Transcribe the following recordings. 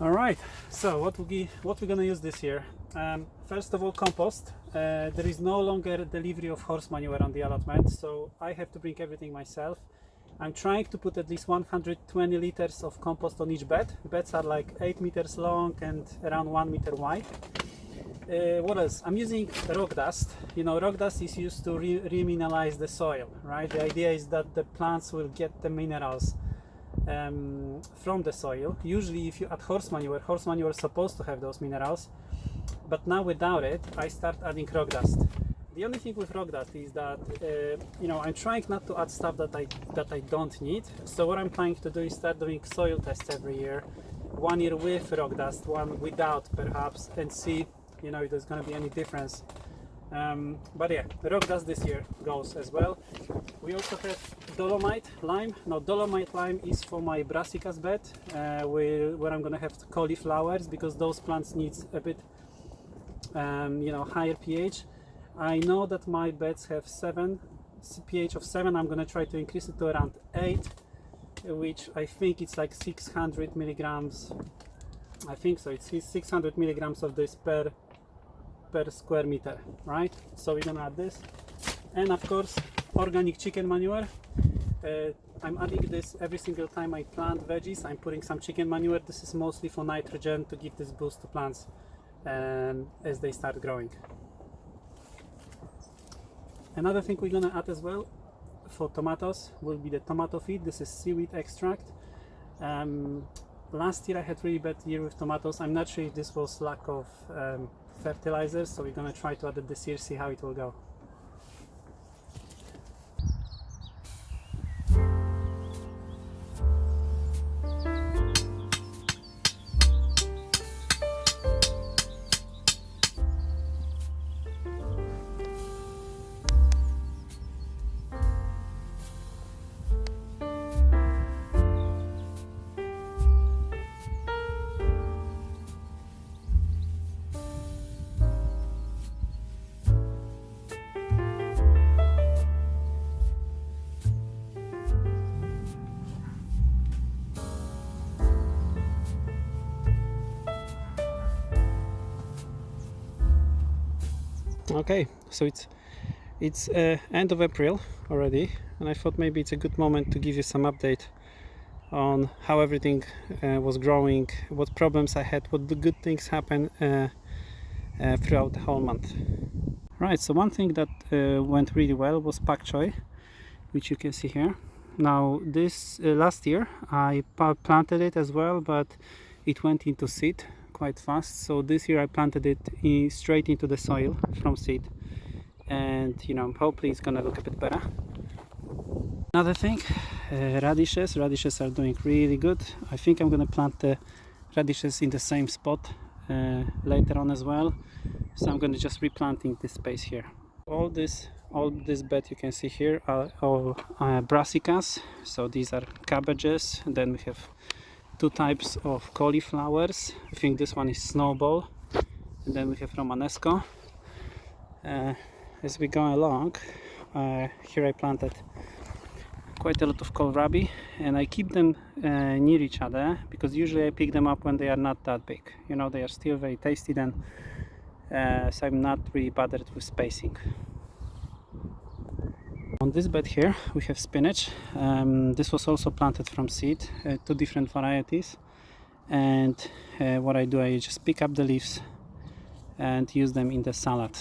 All right, so what we're gonna use this year? First of all, compost. There is no longer delivery of horse manure on the allotment, so I have to bring everything myself. I'm trying to put at least 120 liters of compost on each bed. Beds are like 8 meters long and around 1 meter wide. What else? I'm using rock dust. You know, rock dust is used to remineralize the soil, right? The idea is that the plants will get the minerals from the soil. Usually if you add horse manure is supposed to have those minerals, but now without it I start adding rock dust. The only thing with rock dust is that you know, I'm trying not to add stuff that I don't need. So what I'm trying to do is start doing soil tests every year, 1 year with rock dust, one without perhaps, and see, you know, if there's going to be any difference. But yeah, rock dust this year goes as well. We also have dolomite lime. Now dolomite lime is for my brassicas bed, where I'm gonna have cauliflowers, because those plants need a bit you know, higher pH. I know that my beds have pH of 7. I'm gonna try to increase it to around 8, which I think it's like 600 milligrams. I think so, it's 600 milligrams of this per square meter, right? So we're gonna add this, and of course organic chicken manure. I'm adding this every single time I plant veggies. I'm putting some chicken manure. This is mostly for nitrogen, to give this boost to plants as they start growing. Another thing we're gonna add as well for tomatoes will be the tomato feed. This is seaweed extract. Last year I had really bad year with tomatoes. I'm not sure if this was lack of fertilizers, so we're gonna try to add it this year, see how it will go. Okay, so it's end of April already, and I thought maybe it's a good moment to give you some update on how everything was growing, what problems I had, what the good things happened throughout the whole month. Right, so one thing that went really well was pak choi, which you can see here. Now this last year I planted it as well, but it went into seed quite fast. So this year I planted it straight into the soil from seed, and you know, hopefully it's gonna look a bit better. Another thing, radishes are doing really good. I think I'm gonna plant the radishes in the same spot later on as well, so I'm gonna just replanting this space here. All this bed you can see here are all brassicas, so these are cabbages, and then we have 2 types of cauliflowers. I think this one is snowball, and then we have romanesco. As we go along, here I planted quite a lot of kohlrabi, and I keep them near each other because usually I pick them up when they are not that big. You know, they are still very tasty then, so I'm not really bothered with spacing. On this bed here we have spinach. This was also planted from seed, 2 different varieties, and what I do, I just pick up the leaves and use them in the salad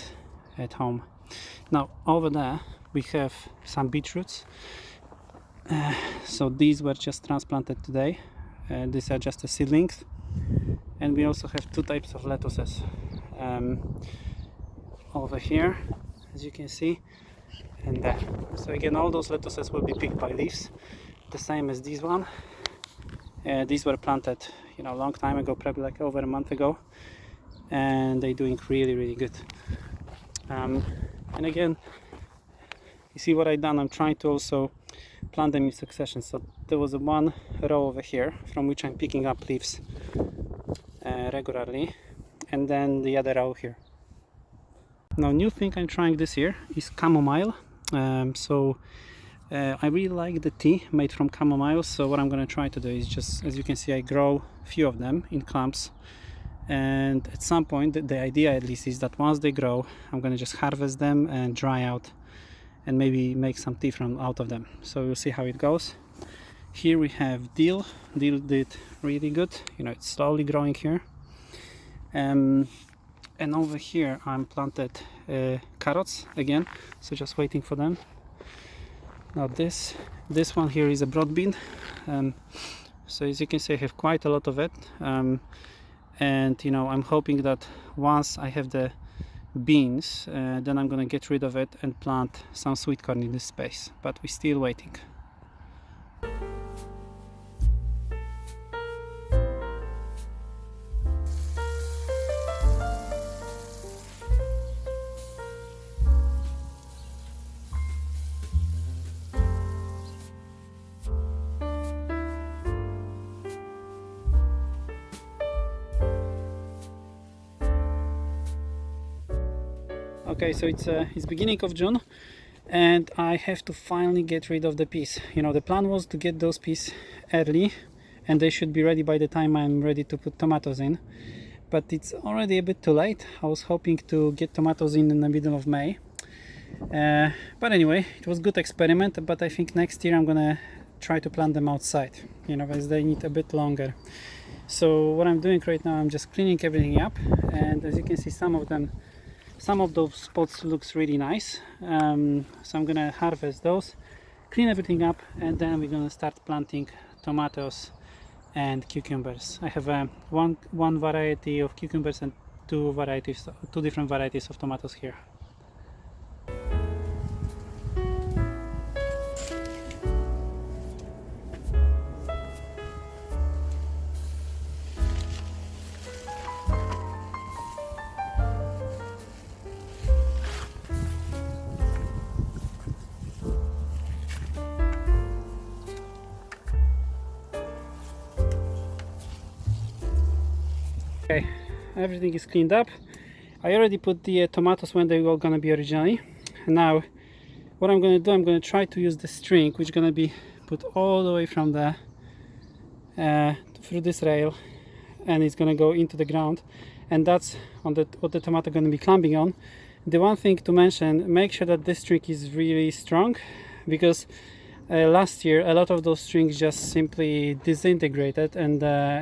at home. Now over there we have some beetroots. So these were just transplanted today. These are just the seedlings, and we also have 2 types of lettuces over here, as you can see, and there. So again, all those lettuces will be picked by leaves, the same as this one. These were planted, you know, a long time ago, probably like over a month ago, and they're doing really good. And again, you see what I've done, I'm trying to also plant them in succession. So there was a 1 row over here from which I'm picking up leaves regularly, and then the other row here. Now, new thing I'm trying this year is chamomile. So I really like the tea made from chamomile, so what I'm gonna try to do is just, as you can see, I grow a few of them in clumps, and at some point, the idea at least is that once they grow, I'm gonna just harvest them and dry out and maybe make some tea out of them. So we'll see how it goes. Here we have dill. Dill did really good, you know, it's slowly growing here. And over here I'm planted carrots again, so just waiting for them. Now this one here is a broad bean, so as you can see I have quite a lot of it, and you know, I'm hoping that once I have the beans, then I'm gonna get rid of it and plant some sweet corn in this space, but we're still waiting. Okay, so it's beginning of June and I have to finally get rid of the peas. You know, the plan was to get those peas early and they should be ready by the time I'm ready to put tomatoes in, but it's already a bit too late. I was hoping to get tomatoes in the middle of May, but anyway, it was a good experiment. But I think next year I'm gonna try to plant them outside, you know, as they need a bit longer. So what I'm doing right now, I'm just cleaning everything up, and as you can see, some of those spots looks really nice, so I'm gonna harvest those, clean everything up, and then we're gonna start planting tomatoes and cucumbers. I have one variety of cucumbers and two different varieties of tomatoes here. Okay, everything is cleaned up. I already put the tomatoes when they were gonna be originally. Now what I'm gonna do, I'm gonna try to use the string, which is gonna be put all the way from the through this rail, and it's gonna go into the ground, and that's on what the tomato gonna be climbing on. The one thing to mention, make sure that this string is really strong, because last year a lot of those strings just simply disintegrated, and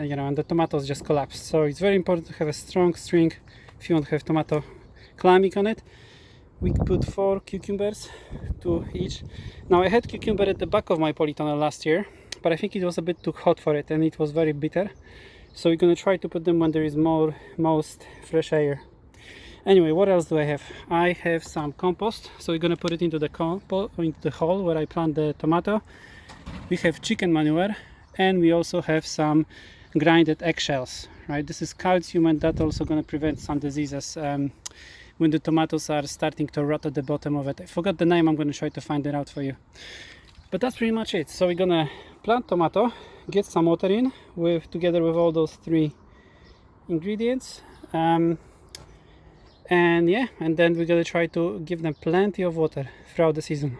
you know, and the tomatoes just collapsed. So it's very important to have a strong string if you want to have tomato climbing on it. We put 4 cucumbers, 2 each. Now I had cucumber at the back of my polytunnel last year, but I think it was a bit too hot for it and it was very bitter. So we're gonna try to put them when there is most fresh air. Anyway, what else do I have? I have some compost, so we're gonna put it into the hole where I plant the tomato. We have chicken manure, and we also have some grinded eggshells, right? This is calcium, and that's also gonna prevent some diseases when the tomatoes are starting to rot at the bottom of it. I forgot the name, I'm gonna try to find it out for you. But that's pretty much it. So we're gonna plant tomato, get some water in together with all those 3 ingredients. And yeah, and then we're gonna try to give them plenty of water throughout the season.